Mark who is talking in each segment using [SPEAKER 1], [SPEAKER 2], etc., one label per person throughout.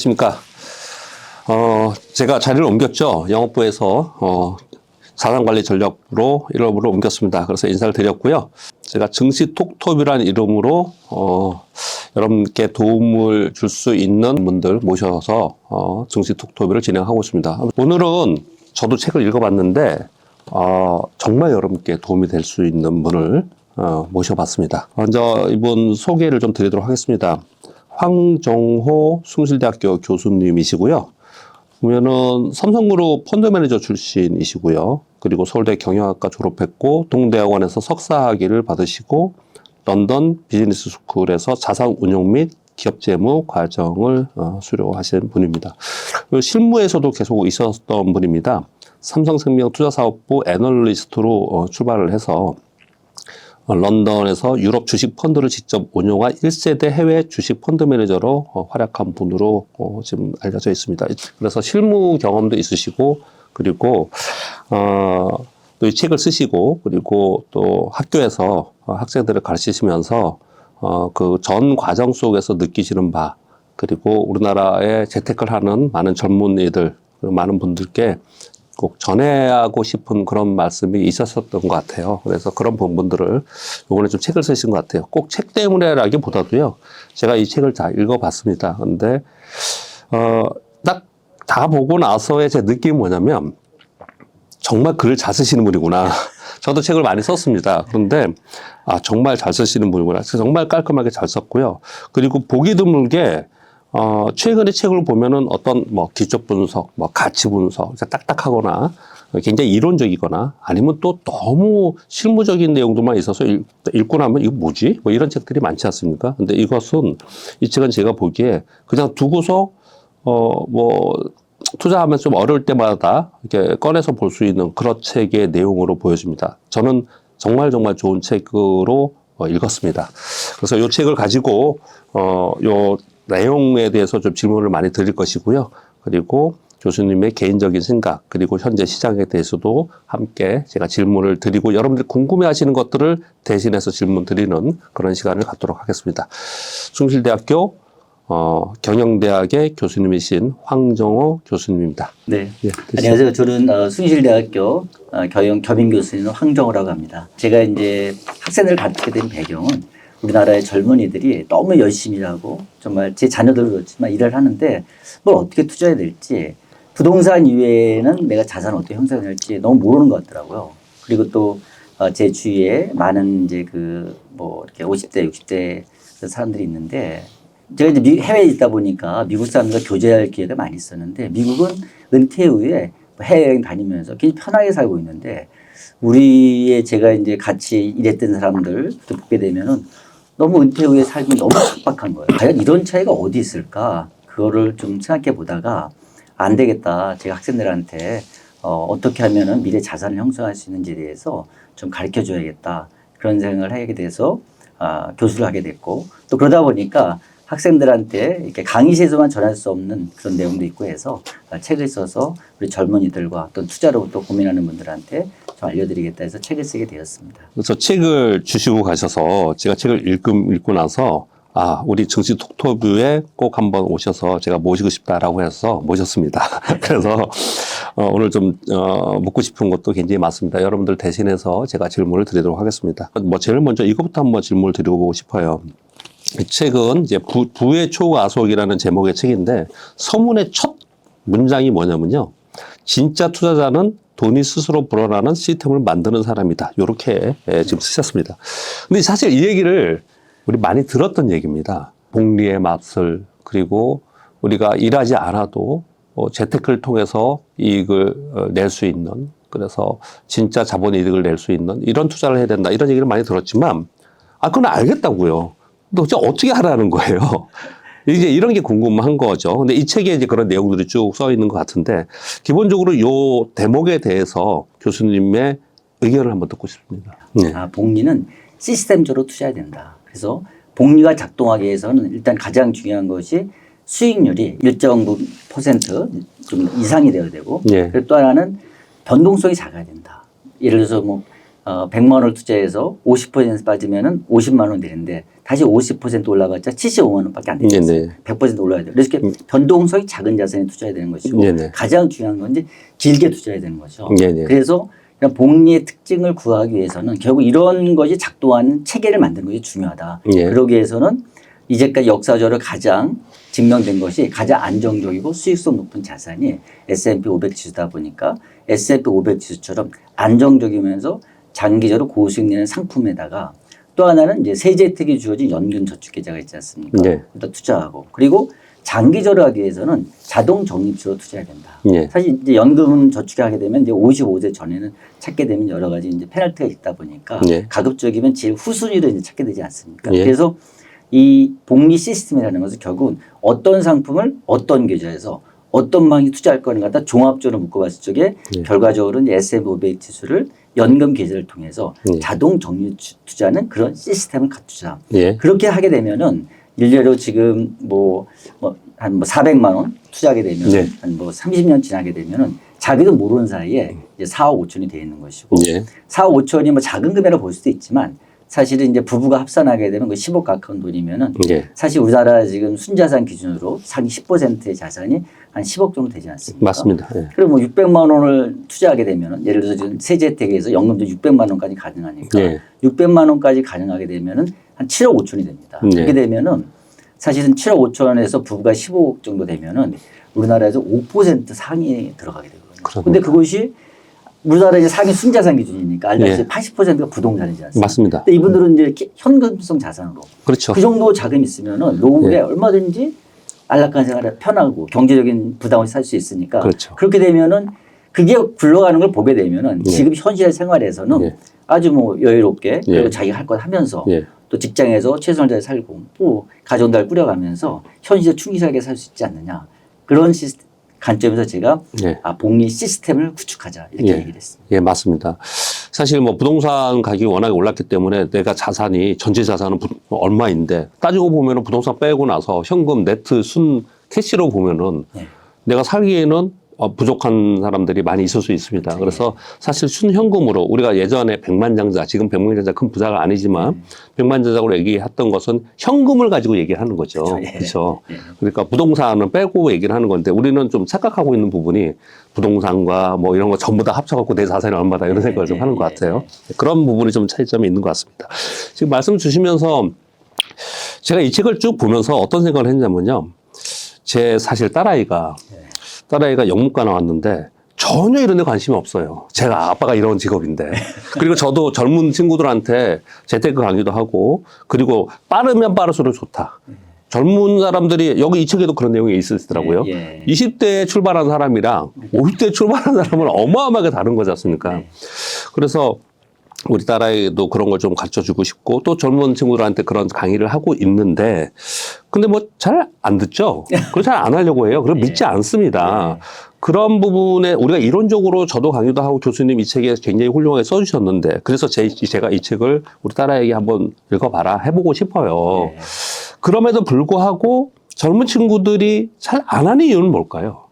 [SPEAKER 1] 안녕하십니까. 제가 자리를 옮겼죠. 영업부에서 자산관리 전략부로 1호부로 옮겼습니다. 그래서 인사를 드렸고요. 제가 증시 톡톱이라는 이름으로 여러분께 도움을 줄 수 있는 분들 모셔서 증시 톡톱이를 진행하고 있습니다. 오늘은 저도 책을 읽어봤는데 정말 여러분께 도움이 될 수 있는 분을 모셔봤습니다. 먼저 이분 소개를 좀 드리도록 하겠습니다. 황정호 숭실대학교 교수님이시고요. 보면은 삼성그룹 펀드매니저 출신이시고요. 그리고 서울대 경영학과 졸업했고 동대학원에서 석사학위를 받으시고 런던 비즈니스 스쿨에서 자산운용 및 기업재무 과정을 수료하신 분입니다. 실무에서도 계속 있었던 분입니다. 삼성생명 투자사업부 애널리스트로 출발을 해서 런던에서 유럽 주식 펀드를 직접 운용한 1세대 해외 주식 펀드 매니저로 활약한 분으로 지금 알려져 있습니다. 그래서 실무 경험도 있으시고, 그리고 또 이 책을 쓰시고, 그리고 또 학교에서 학생들을 가르치시면서 그 전 과정 속에서 느끼시는 바, 그리고 우리나라에 재테크를 하는 많은 젊은이들, 많은 분들께 꼭 전해하고 싶은 그런 말씀이 있었던 것 같아요. 그래서 그런 부분들을 이번에 좀 책을 쓰신 것 같아요. 꼭 책 때문에라기보다도요. 제가 이 책을 다 읽어봤습니다. 근데 딱 다 보고 나서의 제 느낌이 뭐냐면 정말 글을 잘 쓰시는 분이구나. 저도 책을 많이 썼습니다. 그런데 정말 잘 쓰시는 분이구나. 정말 깔끔하게 잘 썼고요. 그리고 보기 드물게 최근의 책을 보면은 어떤 기초 분석, 가치 분석, 딱딱하거나 굉장히 이론적이거나 아니면 또 너무 실무적인 내용들만 있어서 읽고 나면 이거 뭐지? 이런 책들이 많지 않습니까? 근데 이 책은 제가 보기에 그냥 두고서, 투자하면서 좀 어려울 때마다 이렇게 꺼내서 볼 수 있는 그런 책의 내용으로 보여집니다. 저는 정말 좋은 책으로 읽었습니다. 그래서 이 책을 가지고, 요 내용에 대해서 좀 질문을 많이 드릴 것이고요. 그리고 교수님의 개인적인 생각, 그리고 현재 시장에 대해서도 함께 제가 질문을 드리고 여러분들이 궁금해 하시는 것들을 대신해서 질문 드리는 그런 시간을 갖도록 하겠습니다. 숭실대학교 경영대학의 교수님이신 황정호 교수님입니다.
[SPEAKER 2] 네. 안녕하세요. 저는 숭실대학교 경영 교수인 황정호라고 합니다. 제가 이제 학생들을 가르치게 된 배경은 우리나라의 젊은이들이 너무 열심히 일하고 정말 제 자녀들도 그렇지만 일을 하는데 뭘 어떻게 투자해야 될지 부동산 이외에는 내가 자산을 어떻게 형성할지 너무 모르는 것 같더라고요. 그리고 또 제 주위에 많은 이제 이렇게 50대, 60대 사람들이 있는데 제가 이제 해외에 있다 보니까 미국 사람들과 교제할 기회가 많이 있었는데 미국은 은퇴 후에 해외여행 다니면서 굉장히 편하게 살고 있는데 제가 이제 같이 일했던 사람들 또 보게 되면은 너무 은퇴 후에 삶이 너무 척박한 거예요. 과연 이런 차이가 어디 있을까? 그거를 좀 생각해 보다가 안 되겠다. 제가 학생들한테 어떻게 하면은 미래 자산을 형성할 수 있는지에 대해서 좀 가르쳐 줘야겠다. 그런 생각을 하게 돼서 교수를 하게 됐고 또 그러다 보니까 학생들한테 이렇게 강의실에서만 전할 수 없는 그런 내용도 있고 해서 책을 써서 우리 젊은이들과 어떤 투자로부터 고민하는 분들한테 좀 알려드리겠다 해서 책을 쓰게 되었습니다.
[SPEAKER 1] 그래서 책을 주시고 가셔서 제가 책을 읽고 나서 우리 증시 톡토뷰에 꼭 한번 오셔서 제가 모시고 싶다라고 해서 모셨습니다. 그래서 오늘 좀 묻고 싶은 것도 굉장히 많습니다. 여러분들 대신해서 제가 질문을 드리도록 하겠습니다. 제일 먼저 이것부터 한번 질문을 드리고 싶어요. 이 책은 이제 부의 초가속이라는 제목의 책인데 서문의 첫 문장이 뭐냐면요. 진짜 투자자는 돈이 스스로 불어나는 시스템을 만드는 사람이다. 이렇게 지금 쓰셨습니다. 근데 사실 이 얘기를 우리 많이 들었던 얘기입니다. 복리의 맛을, 그리고 우리가 일하지 않아도 재테크를 통해서 이익을 낼 수 있는, 그래서 진짜 자본 이득을 낼 수 있는 이런 투자를 해야 된다. 이런 얘기를 많이 들었지만 그건 알겠다고요. 근데 어떻게 하라는 거예요? 이제 이런 게 궁금한 거죠. 근데 이 책에 이제 그런 내용들이 쭉 써 있는 것 같은데, 기본적으로 요 대목에 대해서 교수님의 의견을 한번 듣고 싶습니다. 네.
[SPEAKER 2] 복리는 시스템적으로 투자해야 된다. 그래서 복리가 작동하기 위해서는 일단 가장 중요한 것이 수익률이 일정 퍼센트 좀 이상이 되어야 되고, 그리고 또 하나는 변동성이 작아야 된다. 예를 들어서 100만 원을 투자해서 50% 빠지면은 50만 원 되는데 다시 50% 올라갔자 75만 원밖에 안 되죠.
[SPEAKER 1] 네네.
[SPEAKER 2] 100% 올라야 돼요. 그래서 이렇게 변동성이 작은 자산에 투자해야 되는 것이고
[SPEAKER 1] 네네.
[SPEAKER 2] 가장 중요한 건 이제 길게 투자해야 되는 거죠.
[SPEAKER 1] 네네.
[SPEAKER 2] 그래서 이런 복리의 특징을 구하기 위해서는 결국 이런 것이 작동하는 체계를 만드는 것이 중요하다.
[SPEAKER 1] 예.
[SPEAKER 2] 그러기 위해서는 이제까지 역사적으로 가장 증명된 것이 가장 안정적이고 수익성 높은 자산이 S&P 500 지수다 보니까 S&P 500 지수처럼 안정적이면서 장기적으로 고수익 내는 상품에다가 또 하나는 이제 세제 혜택이 주어진 연금 저축 계좌가 있지 않습니까?
[SPEAKER 1] 네.
[SPEAKER 2] 일단 투자하고 그리고 장기적으로 하기 위해서는 자동 적립식으로 투자해야 된다.
[SPEAKER 1] 예.
[SPEAKER 2] 사실 이제 연금 저축하게 되면 이제 55세 전에는 찾게 되면 여러 가지 이제 페널티가 있다 보니까
[SPEAKER 1] 예.
[SPEAKER 2] 가급적이면 제일 후순위로 이제 찾게 되지 않습니까?
[SPEAKER 1] 예.
[SPEAKER 2] 그래서 이 복리 시스템이라는 것은 결국은 어떤 상품을 어떤 계좌에서 어떤 방식에 투자할 거는 갖다 종합적으로 묶어봤을 적에
[SPEAKER 1] 예.
[SPEAKER 2] 결과적으로 이제 S&P 500 지수를 연금 계좌를 통해서
[SPEAKER 1] 예.
[SPEAKER 2] 자동 적립 투자는 그런 시스템을 갖추자.
[SPEAKER 1] 예.
[SPEAKER 2] 그렇게 하게 되면은 일례로 지금 한 400만 원 투자하게 되면
[SPEAKER 1] 네.
[SPEAKER 2] 한 30년 지나게 되면은 자기도 모르는 사이에 이제 4억 5천이 돼 있는 것이고
[SPEAKER 1] 예.
[SPEAKER 2] 4억 5천이 뭐 작은 금액으로 볼 수도 있지만 사실은 이제 부부가 합산하게 되면 그 10억 가까운 돈이면은
[SPEAKER 1] 예.
[SPEAKER 2] 사실 우리나라 지금 순자산 기준으로 상위 10%의 자산이 한 10억 정도 되지 않습니까?
[SPEAKER 1] 맞습니다. 예.
[SPEAKER 2] 그럼 뭐 600만 원을 투자하게 되면은 예를 들어서 지금 세제 혜택에서 연금도 600만 원까지 가능하니까
[SPEAKER 1] 예.
[SPEAKER 2] 600만 원까지 가능하게 되면은 한 7억 5천이 됩니다.
[SPEAKER 1] 네.
[SPEAKER 2] 그렇게 되면은 사실은 7억 5천에서 부부가 15억 정도 되면은 우리나라에서 5% 상위에 들어가게 되거든요.
[SPEAKER 1] 그렇군요.
[SPEAKER 2] 근데 그것이 우리나라 이제 상위 순자산 기준이니까 알다시피
[SPEAKER 1] 예.
[SPEAKER 2] 80%가 부동산이지 않습니까?
[SPEAKER 1] 맞습니다.
[SPEAKER 2] 근데 이분들은 이제 현금성 자산으로
[SPEAKER 1] 그렇죠.
[SPEAKER 2] 그 정도 자금이 있으면은 노후에
[SPEAKER 1] 예.
[SPEAKER 2] 얼마든지 안락한 생활을 편하고 경제적인 부담 없이 살 수 있으니까
[SPEAKER 1] 그렇죠.
[SPEAKER 2] 그렇게 되면은 그게 굴러가는 걸 보게 되면은
[SPEAKER 1] 예.
[SPEAKER 2] 지금 현실의 생활에서는
[SPEAKER 1] 예.
[SPEAKER 2] 아주 뭐 여유롭게
[SPEAKER 1] 예.
[SPEAKER 2] 그리고 자기가 할 것 하면서
[SPEAKER 1] 예.
[SPEAKER 2] 또 직장에서 최선을 다해 살고 또 가정달 꾸려가면서 현실에 충실하게 살 수 있지 않느냐 그런 관점에서 제가
[SPEAKER 1] 예.
[SPEAKER 2] 복리 시스템을 구축하자 이렇게
[SPEAKER 1] 예.
[SPEAKER 2] 얘기를 했습니다.
[SPEAKER 1] 예, 맞습니다. 사실 뭐 부동산 가격이 워낙에 올랐기 때문에 내가 자산이 전체 자산은 얼마인데 따지고 보면은 부동산 빼고 나서 현금 네트 순 캐시로 보면은
[SPEAKER 2] 네.
[SPEAKER 1] 내가 살기에는 부족한 사람들이 많이 있을 수 있습니다. 그래서 사실 순현금으로 우리가 예전에 백만장자, 지금 백만장자 큰 부자가 아니지만 백만장자로 얘기했던 것은 현금을 가지고 얘기하는 거죠.
[SPEAKER 2] 그렇죠. 예.
[SPEAKER 1] 그렇죠.
[SPEAKER 2] 예.
[SPEAKER 1] 그러니까 부동산은 빼고 얘기를 하는 건데 우리는 좀 착각하고 있는 부분이 부동산과 뭐 이런 거 전부 다 합쳐갖고 내 자산이 얼마다 이런 생각을 좀 하는 것 같아요. 그런 부분이 좀 차이점이 있는 것 같습니다. 지금 말씀 주시면서 제가 이 책을 쭉 보면서 어떤 생각을 했냐면요. 제 사실 딸아이가 영문과 나왔는데 전혀 이런 데 관심이 없어요. 제가 아빠가 이런 직업인데. 그리고 저도 젊은 친구들한테 재테크 강의도 하고 그리고 빠르면 빠를수록 좋다. 젊은 사람들이 여기 이 책에도 그런 내용이 있으시더라고요.
[SPEAKER 2] 예.
[SPEAKER 1] 20대에 출발한 사람이랑 50대에 출발한 사람은 어마어마하게 다른 거지 않습니까?
[SPEAKER 2] 네.
[SPEAKER 1] 그래서 우리 딸아이도 그런 걸 좀 가르쳐 주고 싶고 또 젊은 친구들한테 그런 강의를 하고 있는데 근데 뭐 잘 안 듣죠? 그걸 잘 안 하려고 해요. 그럼 믿지 않습니다. 그런 부분에 우리가 이론적으로 저도 강의도 하고 교수님 이 책에 굉장히 훌륭하게 써주셨는데 그래서 제가 이 책을 우리 딸아이에게 한번 읽어봐라 해보고 싶어요. 그럼에도 불구하고 젊은 친구들이 잘 안 하는 이유는 뭘까요?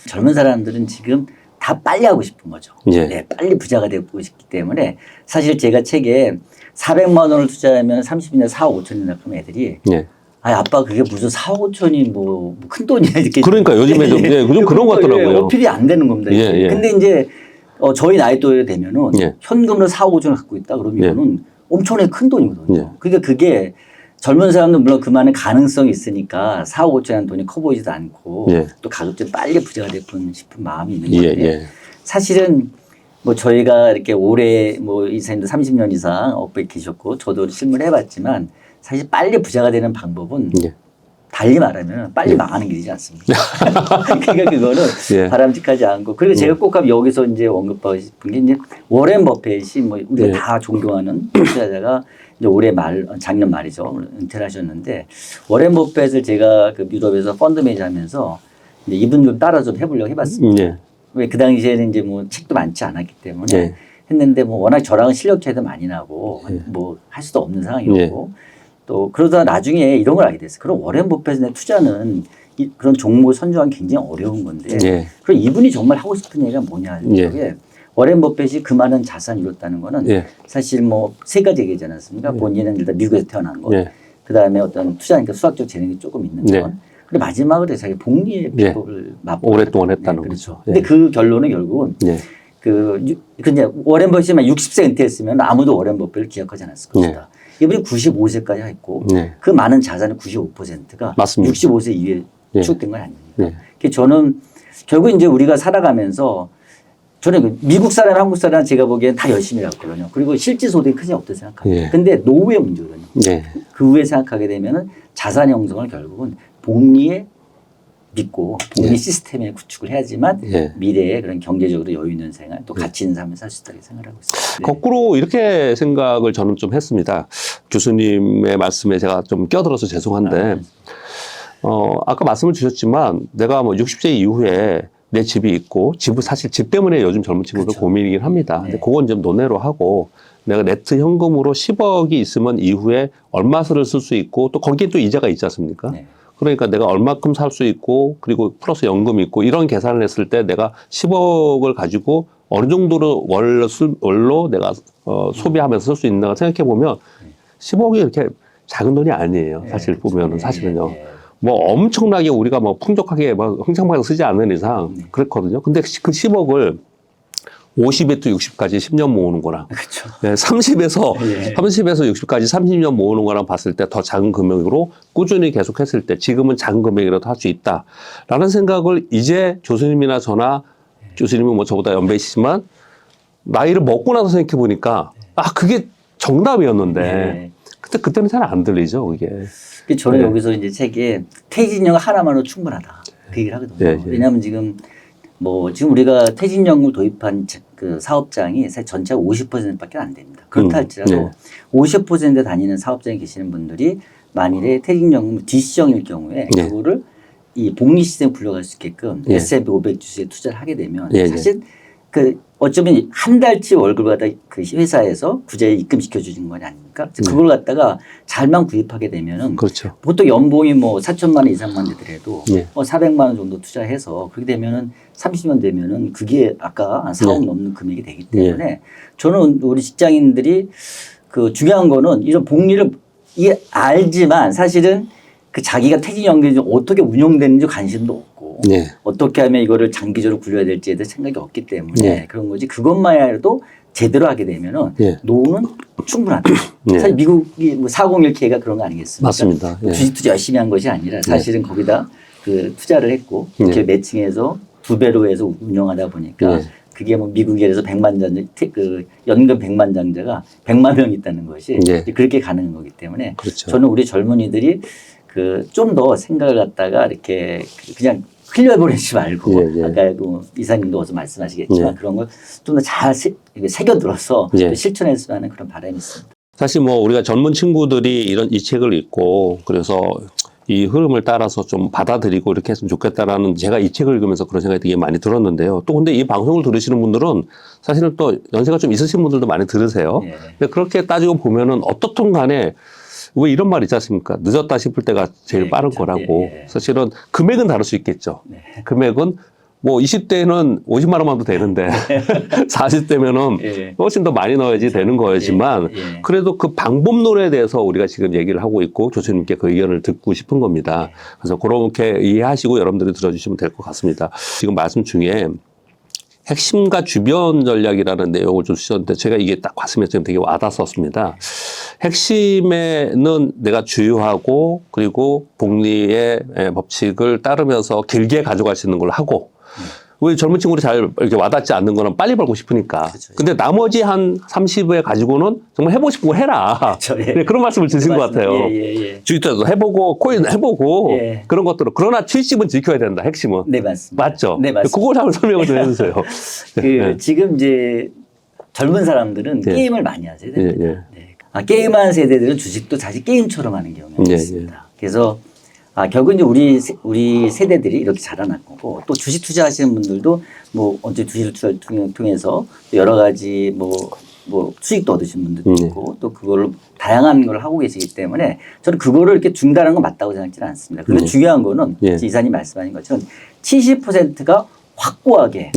[SPEAKER 2] 젊은 사람들은 지금 다 빨리 하고 싶은 거죠.
[SPEAKER 1] 예.
[SPEAKER 2] 네, 빨리 부자가 되고 싶기 때문에 사실 제가 책에 400만 원을 투자하면 30년 4억 5천이 나가면 애들이
[SPEAKER 1] 예.
[SPEAKER 2] 아빠 그게 무슨 4억 5천이 뭐 큰 돈이야 이렇게.
[SPEAKER 1] 그러니까 요즘에 좀, 좀 그런 것 같더라고요.
[SPEAKER 2] 어필이 안 되는 겁니다.
[SPEAKER 1] 예, 예.
[SPEAKER 2] 근데 이제 저희 나이 또래 되면은
[SPEAKER 1] 예.
[SPEAKER 2] 현금으로 4억 5천을 갖고 있다 그러면은 엄청나게 큰 돈이거든요.
[SPEAKER 1] 예.
[SPEAKER 2] 그러니까 그게 젊은 사람도 물론 그만한 가능성이 있으니까 4억 5천이라는 돈이 커 보이지도 않고
[SPEAKER 1] 예.
[SPEAKER 2] 또 가급적 빨리 부자가 되고 싶은 마음이 있는
[SPEAKER 1] 예,
[SPEAKER 2] 건데
[SPEAKER 1] 예.
[SPEAKER 2] 사실은 뭐 저희가 이렇게 오래 뭐 이사님도 30년 이상 업에 계셨고 저도 실무를 해봤지만 사실 빨리 부자가 되는 방법은
[SPEAKER 1] 예.
[SPEAKER 2] 달리 말하면 빨리 망하는 길이지 않습니까? 그러니까 그거는
[SPEAKER 1] 예.
[SPEAKER 2] 바람직하지 않고 그리고 제가 꼭 여기서 이제 언급하고 싶은 게 이제 워렌 버핏이 뭐 우리가
[SPEAKER 1] 예.
[SPEAKER 2] 다 존경하는 투자자가 이제 올해 작년 말이죠 은퇴를 하셨는데 워렌 버핏을 제가 그 유럽에서 펀드 매니저 하면서 이제 이분 좀 따라 좀 해보려고 해봤습니다.
[SPEAKER 1] 예.
[SPEAKER 2] 왜 그 당시에는 이제 뭐 책도 많지 않았기 때문에
[SPEAKER 1] 예.
[SPEAKER 2] 했는데 뭐 워낙 저랑은 실력 차이도 많이 나고
[SPEAKER 1] 예.
[SPEAKER 2] 뭐 할 수도 없는 상황이었고 또 그러다 나중에 이런 걸 알게 됐어요. 그럼 워렌 버핏의 투자는 그런 종목을 선정하기 굉장히 어려운 건데
[SPEAKER 1] 예.
[SPEAKER 2] 그럼 이분이 정말 하고 싶은 얘기가 뭐냐
[SPEAKER 1] 예.
[SPEAKER 2] 이게 워렌 버핏이 그 많은 자산을 이뤘다는 거는
[SPEAKER 1] 예.
[SPEAKER 2] 사실 뭐 세 가지 얘기지 않았습니까? 본인은 일단 미국에서 태어난 것,
[SPEAKER 1] 예.
[SPEAKER 2] 그다음에 어떤 투자니까 수학적 재능이 조금 있는 건.
[SPEAKER 1] 네.
[SPEAKER 2] 그리고 마지막으로 자기 복리의
[SPEAKER 1] 예.
[SPEAKER 2] 비법을 맛보고
[SPEAKER 1] 오랫동안 했다는
[SPEAKER 2] 그렇죠.
[SPEAKER 1] 거죠.
[SPEAKER 2] 근데
[SPEAKER 1] 예.
[SPEAKER 2] 그 결론은 결국은
[SPEAKER 1] 예.
[SPEAKER 2] 그냥 워렌 버핏만 60세 은퇴했으면 아무도 워렌 버핏을 기억하지 않았을 것이다. 이분이 95세까지 했고
[SPEAKER 1] 네.
[SPEAKER 2] 그 많은 자산의 95%가
[SPEAKER 1] 맞습니다.
[SPEAKER 2] 65세 이후에
[SPEAKER 1] 예.
[SPEAKER 2] 취득된 건 아닙니까?
[SPEAKER 1] 예.
[SPEAKER 2] 그래서 저는 결국 이제 우리가 살아가면서 저는 미국 사람, 한국 사람 제가 보기엔 다 열심히 했거든요. 그리고 실질 소득이 크지 없다고 생각합니다.
[SPEAKER 1] 예.
[SPEAKER 2] 근데 노후의 문제거든요.
[SPEAKER 1] 예.
[SPEAKER 2] 그 후에 생각하게 되면은 자산 형성을 결국은 복리에 믿고 복리
[SPEAKER 1] 예.
[SPEAKER 2] 시스템에 구축을 해야지만
[SPEAKER 1] 예.
[SPEAKER 2] 미래에 그런 경제적으로 여유 있는 생활 또 가치 있는 삶을 살 수 있다고 생각하고 있습니다. 네.
[SPEAKER 1] 거꾸로 이렇게 생각을 저는 좀 했습니다. 교수님의 말씀에 제가 좀 껴들어서 죄송한데, 아까 말씀을 주셨지만 내가 뭐 60세 이후에 내 집이 있고, 집을 사실 집 때문에 요즘 젊은 친구들
[SPEAKER 2] 그렇죠.
[SPEAKER 1] 고민이긴 합니다.
[SPEAKER 2] 네.
[SPEAKER 1] 근데 그건 좀 논외로 하고, 내가 네트 현금으로 10억이 있으면 이후에 얼마를 쓸 수 있고, 또 거기에 또 이자가 있지 않습니까?
[SPEAKER 2] 네.
[SPEAKER 1] 그러니까 내가 얼마큼 살 수 있고, 그리고 플러스 연금이 있고, 이런 계산을 했을 때 내가 10억을 가지고 어느 정도로 월로 내가 소비하면서 쓸 수 있는가 생각해 보면 10억이 이렇게 작은 돈이 아니에요. 사실
[SPEAKER 2] 네,
[SPEAKER 1] 보면은
[SPEAKER 2] 그렇죠.
[SPEAKER 1] 사실은요.
[SPEAKER 2] 네.
[SPEAKER 1] 뭐 엄청나게 우리가 뭐 풍족하게 막 흥청망청 쓰지 않는 이상 그랬거든요. 근데 그 10억을 50에서 60까지 10년 모으는 거랑
[SPEAKER 2] 그렇죠.
[SPEAKER 1] 30에서
[SPEAKER 2] 예.
[SPEAKER 1] 60까지 30년 모으는 거랑 봤을 때 더 작은 금액으로 꾸준히 계속했을 때 지금은 작은 금액이라도 할 수 있다라는 생각을 이제 교수님이나 저나 교수님은 뭐 저보다 연배이시지만 나이를 먹고 나서 생각해 보니까 아 그게 정답이었는데
[SPEAKER 2] 네.
[SPEAKER 1] 그때는 잘 안 들리죠 그게.
[SPEAKER 2] 저는
[SPEAKER 1] 네.
[SPEAKER 2] 여기서 이제 책에 퇴직연금 하나만으로 충분하다. 그 얘기를 하거든요.
[SPEAKER 1] 예, 예.
[SPEAKER 2] 왜냐하면 지금 우리가 퇴직연금을 도입한 그 사업장이 사실 전체가 50%밖에 안 됩니다. 그렇다 할지라도
[SPEAKER 1] 네.
[SPEAKER 2] 50% 다니는 사업장에 계시는 분들이 만일에 퇴직연금 DC형일 경우에
[SPEAKER 1] 네.
[SPEAKER 2] 그거를 이 복리 시스템에 불려갈 수 있게끔
[SPEAKER 1] 예.
[SPEAKER 2] S&P 500 주식에 투자를 하게 되면
[SPEAKER 1] 예, 예.
[SPEAKER 2] 사실 어쩌면 한 달치 월급을 갖다 그 회사에서 구제에 입금시켜 주는 건 아닙니까? 그걸 갖다가 잘만 구입하게 되면은
[SPEAKER 1] 그렇죠.
[SPEAKER 2] 보통 연봉이 뭐 4천만 원 이상만 되더라도
[SPEAKER 1] 예.
[SPEAKER 2] 400만 원 정도 투자해서 그렇게 되면은 30년 되면은 그게 아까 4억
[SPEAKER 1] 예.
[SPEAKER 2] 넘는 금액이 되기 때문에 저는 우리 직장인들이 그 중요한 거는 이런 복리를 알지만 사실은 그 자기가 퇴직연금이 어떻게 운영되는지 관심도 없고
[SPEAKER 1] 네.
[SPEAKER 2] 어떻게 하면 이거를 장기적으로 굴려야 될지에 대해 생각이 없기 때문에
[SPEAKER 1] 네.
[SPEAKER 2] 그런 거지 그것만이라도 제대로 하게 되면은
[SPEAKER 1] 네.
[SPEAKER 2] 노후는 충분하다.
[SPEAKER 1] 네.
[SPEAKER 2] 사실 미국이 뭐 401k가 그런 거 아니겠습니까?
[SPEAKER 1] 맞습니다. 예.
[SPEAKER 2] 주식 투자 열심히 한 것이 아니라 사실은 거기다 그 투자를 했고 이렇게 매칭해서 2배로 해서 운영하다 보니까
[SPEAKER 1] 네.
[SPEAKER 2] 그게 뭐 미국에서 100만 장자 그 연금 100만 장자가 100만 명 있다는 것이
[SPEAKER 1] 네.
[SPEAKER 2] 그렇게 가능한 거기 때문에
[SPEAKER 1] 그렇죠.
[SPEAKER 2] 저는 우리 젊은이들이 좀 더 생각을 갖다가 이렇게 그냥 흘려보내지 말고
[SPEAKER 1] 예, 예.
[SPEAKER 2] 아까 이사님도 어서 말씀하시겠지만
[SPEAKER 1] 예.
[SPEAKER 2] 그런 걸 좀 더 잘 새겨들어서
[SPEAKER 1] 예.
[SPEAKER 2] 실천했으면 하는 그런 바람이 있습니다.
[SPEAKER 1] 사실 뭐 우리가 젊은 친구들이 이 책을 읽고 그래서 이 흐름을 따라서 좀 받아들이고 이렇게 했으면 좋겠다라는 제가 이 책을 읽으면서 그런 생각이 되게 많이 들었는데요. 또 근데 이 방송을 들으시는 분들은 사실은 또 연세가 좀 있으신 분들도 많이 들으세요.
[SPEAKER 2] 예.
[SPEAKER 1] 근데 그렇게 따지고 보면은 어떻든 간에 왜 이런 말 있지 않습니까? 늦었다 싶을 때가 제일
[SPEAKER 2] 네,
[SPEAKER 1] 빠른
[SPEAKER 2] 그렇죠.
[SPEAKER 1] 거라고.
[SPEAKER 2] 예, 예.
[SPEAKER 1] 사실은 금액은 다를 수 있겠죠.
[SPEAKER 2] 네.
[SPEAKER 1] 금액은 뭐 20대는 50만 원만도 되는데 40대면은
[SPEAKER 2] 예.
[SPEAKER 1] 훨씬 더 많이 넣어야지 되는 거지만
[SPEAKER 2] 예, 예.
[SPEAKER 1] 그래도 그 방법론에 대해서 우리가 지금 얘기를 하고 있고 교수님께 그 의견을 듣고 싶은 겁니다. 그래서 그렇게 이해하시고 여러분들이 들어주시면 될 것 같습니다. 지금 말씀 중에 핵심과 주변 전략이라는 내용을 좀 주셨는데 제가 이게 딱 가슴에 지금 되게 와닿았었습니다. 핵심에는 내가 주유하고 그리고 복리의 법칙을 따르면서 길게 가져갈 수 있는 걸 하고 우리 젊은 친구들이 잘 이렇게 와닿지 않는 거는 빨리 벌고 싶으니까.
[SPEAKER 2] 그렇죠.
[SPEAKER 1] 근데 나머지 한 30에 가지고는 정말 해보고 싶은 거 해라.
[SPEAKER 2] 그렇죠. 예.
[SPEAKER 1] 네, 그런 말씀을 주신 것 같아요.
[SPEAKER 2] 예.
[SPEAKER 1] 주식도 해보고 코인 해보고
[SPEAKER 2] 예.
[SPEAKER 1] 그런 것들을 그러나 70은 지켜야 된다. 핵심은.
[SPEAKER 2] 네, 맞습니다.
[SPEAKER 1] 맞죠?
[SPEAKER 2] 네, 맞습니다.
[SPEAKER 1] 그걸 한번 설명을 좀 해주세요. 네.
[SPEAKER 2] 지금 이제 젊은 사람들은
[SPEAKER 1] 예.
[SPEAKER 2] 게임을 많이 하는 세대입니다.
[SPEAKER 1] 예, 예.
[SPEAKER 2] 네. 게임하는 세대들은 주식도 사실 게임처럼 하는 경우가
[SPEAKER 1] 예,
[SPEAKER 2] 있습니다. 그래서 결국 이제 우리 세대들이 이렇게 자라난 거고 또 주식 투자하시는 분들도 뭐 언제 주식을 통해서 여러 가지 뭐 수익도 얻으신 분들도 있고 또 그걸로 다양한 걸 하고 계시기 때문에 저는 그거를 이렇게 중단하는 건 맞다고 생각지는 않습니다. 그런데 중요한 거는 이사님 말씀하신 것처럼 70%가 확고하게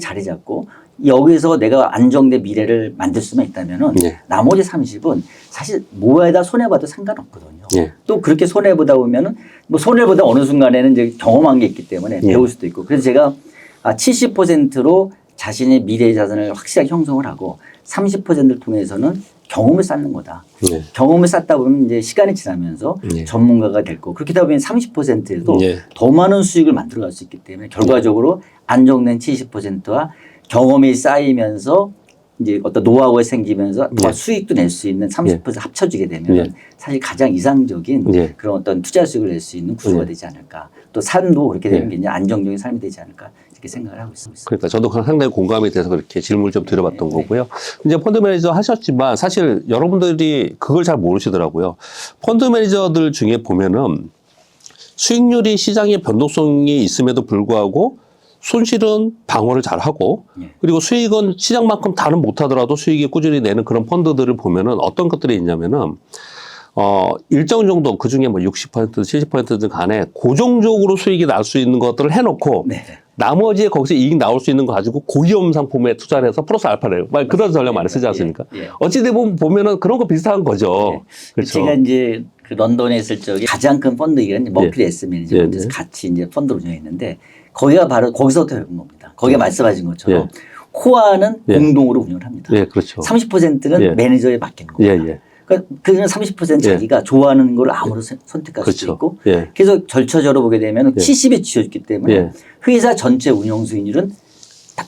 [SPEAKER 2] 자리 잡고 여기서 내가 안정된 미래를 만들 수만 있다면은
[SPEAKER 1] 예.
[SPEAKER 2] 나머지 30은 사실 뭐에다 손해봐도 상관없거든요.
[SPEAKER 1] 예.
[SPEAKER 2] 또 그렇게 손해보다 보면은 뭐 손해보다 어느 순간에는 이제 경험한 게 있기 때문에
[SPEAKER 1] 예.
[SPEAKER 2] 배울 수도 있고. 그래서 제가 70%로 자신의 미래 자산을 확실하게 형성을 하고 30%를 통해서는 경험을 쌓는 거다.
[SPEAKER 1] 예.
[SPEAKER 2] 경험을 쌓다 보면 이제 시간이 지나면서
[SPEAKER 1] 예.
[SPEAKER 2] 전문가가 될 거고 그렇게 되다 보면 30%에도
[SPEAKER 1] 예.
[SPEAKER 2] 더 많은 수익을 만들어갈 수 있기 때문에 결과적으로 안정된 70%와 경험이 쌓이면서 이제 어떤 노하우가 생기면서 더
[SPEAKER 1] 예.
[SPEAKER 2] 수익도 낼 수 있는 30% 합쳐지게 되면
[SPEAKER 1] 예.
[SPEAKER 2] 사실 가장 이상적인
[SPEAKER 1] 예.
[SPEAKER 2] 그런 어떤 투자 수익을 낼 수 있는 구조가
[SPEAKER 1] 예.
[SPEAKER 2] 되지 않을까. 또 삶도 그렇게 되면
[SPEAKER 1] 예.
[SPEAKER 2] 굉장히 안정적인 삶이 되지 않을까 이렇게 생각을 하고 있습니다.
[SPEAKER 1] 그러니까 저도 상당히 공감이 돼서 그렇게 질문을 좀 드려봤던
[SPEAKER 2] 네.
[SPEAKER 1] 거고요. 이제 펀드 매니저 하셨지만 사실 여러분들이 그걸 잘 모르시더라고요. 펀드 매니저들 중에 보면은 수익률이 시장에 변동성이 있음에도 불구하고 손실은 방어를 잘 하고
[SPEAKER 2] 예.
[SPEAKER 1] 그리고 수익은 시장만큼 다는 못하더라도 수익이 꾸준히 내는 그런 펀드들을 보면은 어떤 것들이 있냐면은 일정 정도 그 중에 뭐 60%, 70%든 간에 고정적으로 수익이 날 수 있는 것들을 해놓고
[SPEAKER 2] 네.
[SPEAKER 1] 나머지에 거기서 이익 나올 수 있는 거 가지고 고위험 상품에 투자를 해서 플러스 알파를 그런 전략 많이 쓰지 않습니까?
[SPEAKER 2] 예. 예.
[SPEAKER 1] 어찌돼 보면은 그런 거 비슷한 거죠.
[SPEAKER 2] 예.
[SPEAKER 1] 그렇죠.
[SPEAKER 2] 제가 이제 그 런던에 있을 적에 가장 큰 펀드가 이제 머큐리 에스 매니저먼트에서 같이 이제 펀드를 운영했는데 거기가 바로 거기서부터 배운 겁니다. 거기가 말씀하신 것처럼 코어는
[SPEAKER 1] 예.
[SPEAKER 2] 공동으로 운영을 합니다.
[SPEAKER 1] 예, 그렇죠.
[SPEAKER 2] 30%는
[SPEAKER 1] 예.
[SPEAKER 2] 매니저에 맡기는
[SPEAKER 1] 예,
[SPEAKER 2] 겁니다.
[SPEAKER 1] 예.
[SPEAKER 2] 그러니까 그는 30% 자기가 좋아하는 걸 아무로 선택할
[SPEAKER 1] 그렇죠.
[SPEAKER 2] 수도 있고
[SPEAKER 1] 예.
[SPEAKER 2] 그래서 절차적으로 보게 되면 70에 쥐어졌기 때문에
[SPEAKER 1] 예.
[SPEAKER 2] 회사 전체 운영 수익률은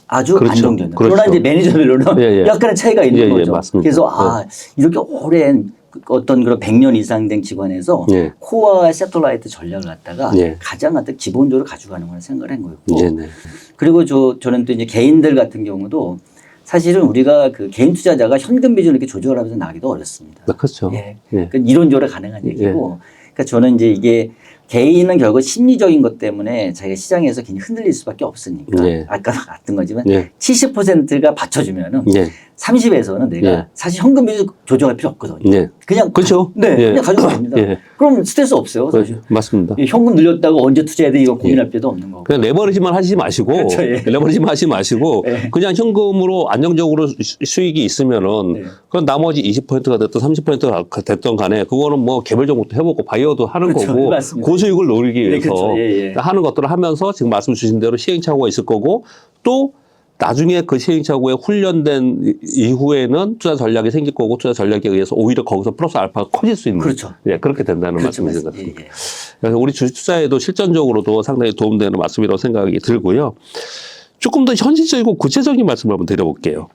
[SPEAKER 2] 아주
[SPEAKER 1] 그렇죠.
[SPEAKER 2] 안정적이다.
[SPEAKER 1] 그렇죠.
[SPEAKER 2] 그러나 이제 매니저별로는
[SPEAKER 1] 예, 예.
[SPEAKER 2] 약간의 차이가 있는
[SPEAKER 1] 예, 예,
[SPEAKER 2] 거죠.
[SPEAKER 1] 맞습니다.
[SPEAKER 2] 그래서 이렇게 오랜 어떤 그런 100년 이상 된 기관에서
[SPEAKER 1] 예.
[SPEAKER 2] 코어와 세틀라이트 전략을 갖다가
[SPEAKER 1] 예.
[SPEAKER 2] 가장 갖다 기본적으로 가져가는 걸 생각을 한 거였고
[SPEAKER 1] 예, 네.
[SPEAKER 2] 그리고 저는 또 이제 개인들 같은 경우도 사실은 우리가 그 개인 투자자가 현금 비중을 이렇게 조절하면서 나기도 어렵습니다.
[SPEAKER 1] 그렇죠.
[SPEAKER 2] 예.
[SPEAKER 1] 예.
[SPEAKER 2] 그러니까 이론적으로 가능한 얘기고 그러니까 저는 이제 이게 개인은 결국 심리적인 것 때문에 자기가 시장에서 굉장히 흔들릴 수밖에 없으니까
[SPEAKER 1] 예.
[SPEAKER 2] 아까 같은 거지만
[SPEAKER 1] 예.
[SPEAKER 2] 70%가 받쳐주면은
[SPEAKER 1] 예.
[SPEAKER 2] 30에서는 내가
[SPEAKER 1] 예.
[SPEAKER 2] 사실 현금 비중 조정할 필요 없거든요.
[SPEAKER 1] 예.
[SPEAKER 2] 그냥
[SPEAKER 1] 그렇죠.
[SPEAKER 2] 네,
[SPEAKER 1] 예.
[SPEAKER 2] 그냥 가져가면 됩니다.
[SPEAKER 1] 예.
[SPEAKER 2] 그럼 스트레스 없어요. 사실.
[SPEAKER 1] 맞습니다.
[SPEAKER 2] 이 현금 늘렸다고 언제 투자해야 돼 이거 고민할 필요도 없는 거고.
[SPEAKER 1] 그냥 레버리지만 하지 마시고,
[SPEAKER 2] 그렇죠, 예.
[SPEAKER 1] 레버리지만 하지 마시고,
[SPEAKER 2] 예.
[SPEAKER 1] 그냥 현금으로 안정적으로 수익이 있으면은,
[SPEAKER 2] 네.
[SPEAKER 1] 그건 나머지 20%가 됐든 30%가 됐든 간에, 그거는 뭐 개별 정보도 해보고 바이어도 하는
[SPEAKER 2] 그렇죠.
[SPEAKER 1] 거고,
[SPEAKER 2] 맞습니다.
[SPEAKER 1] 고수익을 노리기
[SPEAKER 2] 네,
[SPEAKER 1] 위해서
[SPEAKER 2] 그렇죠. 예, 예.
[SPEAKER 1] 하는 것들을 하면서 지금 말씀 주신 대로 시행착오가 있을 거고, 또 나중에 그 시행착오에 훈련된 이후에는 투자 전략이 생길 거고, 투자 전략에 의해서 오히려 거기서 플러스 알파가 커질 수 있는.
[SPEAKER 2] 그렇죠.
[SPEAKER 1] 예, 그렇게 된다는
[SPEAKER 2] 그렇죠.
[SPEAKER 1] 말씀이신 것
[SPEAKER 2] 맞습니다.
[SPEAKER 1] 같습니다.
[SPEAKER 2] 예, 예.
[SPEAKER 1] 그래서 우리 주식 투자에도 실전적으로도 상당히 도움되는 말씀이라고 생각이 들고요. 조금 더 현실적이고 구체적인 말씀을 한번 드려볼게요.